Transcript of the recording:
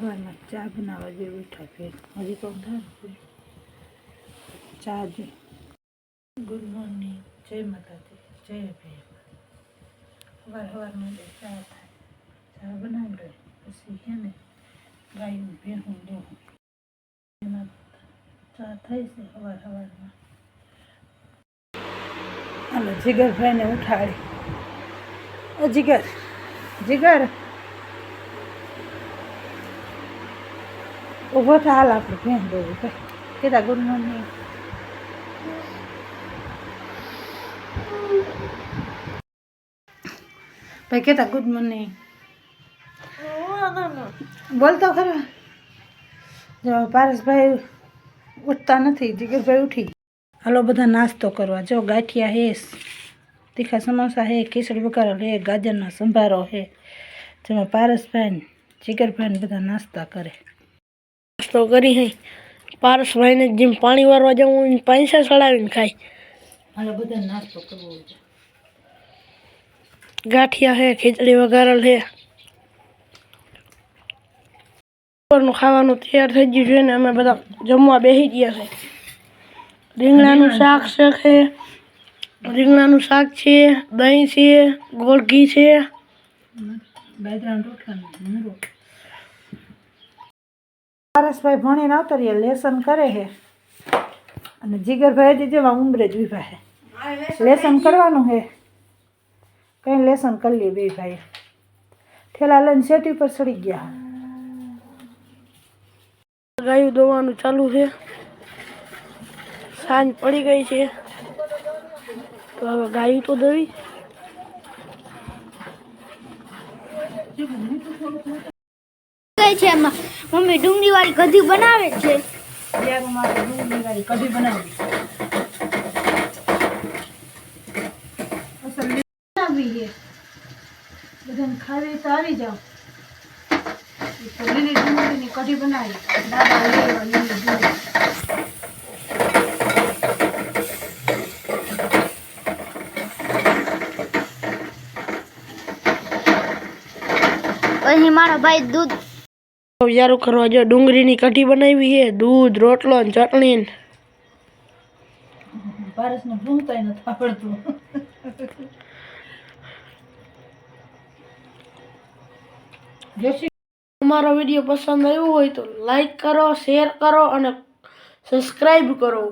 સવારમાં ચા બનાવવા જેવું ઉઠા ફેર હજી તો ધાર ચા જો. ગુડ મોર્નિંગ, જય માતાજી, જય ભાઈ. સવારમાં ચા થાય, ચા બનાવી લે પછી છે ને ગાયું ભેહું લેવું એમાં ચા થઈ છે સવારમાં. હાલો જીગરભાઈને ઉઠાડી. જીગર જીગર ઊભો થા, હાલ આપણે ભેં દેવું ભાઈ. કીધા ગુડ મોર્નિંગ. ભાઈ કહેતા ગુડ મોર્નિંગ બોલતો ખરા. જો પારસભાઈ ઉઠતા નથી, જીગરભાઈ ઉઠી. હાલો બધા નાસ્તો કરવા. જો ગાંઠિયા હે, તીખા સમોસા હે, ખીચડી વઘારેલ હે, ગાજરનો સંભારો હે. જેમાં પારસભાઈ જીગરભાઈ બધા નાસ્તા કરે. નાસ્તો કરી હે પારસભાઈને જેમ પાણી વારવા જવું પૈસા ચડાવીને ખાય. હાલો બધા નાસ્તો કરવો. ગાંઠિયા હે, ખીચડી વઘારેલ હે. બપોરનું ખાવાનું તૈયાર થઈ ગયું છે ને અમે બધા જમવા બેસી ગયા છે. રીંગણાનું શાક છે, રીંગણાનું શાક છે, દહીં છે, ગોળ ઘી છે, પારસભાઈ ભણીને આવતા રહીએ લેસન કરે છે અને જીગરભાઈ હજી જેવા ઉંમરે જ ઉભા છે. લેસન કરવાનું છે, કઈ લેસન કરી લઈએ બે ભાઈ. ઠેલા લઈને સેટી પર ચડી ગયા. ગાયું દોવાનું ચાલુ છે. સાંજ પડી ગઈ છે તો હવે ગાયું તો દોવી. મમ્મી ડુંગળી વાળી કઢી બનાવે છે. ડુંગળી વાળી કઢી બનાવી છે. બધાને ખાવી તો આવી જાઓ. લીલી ડુંગળીની કઢી બનાવી. દાદા લીલી ડુંગળી. પછી મારો ભાઈ દૂધ યારું કરવા જો ડુંગળીની કઢી બનાવી છે. દૂધ, રોટલો ને ચટણી. પારસને ભૂંગતા નથી આવડતું. અમારો વિડીયો પસંદ આવ્યો હોય તો લાઈક કરો, શેર કરો અને સબસ્ક્રાઈબ કરો.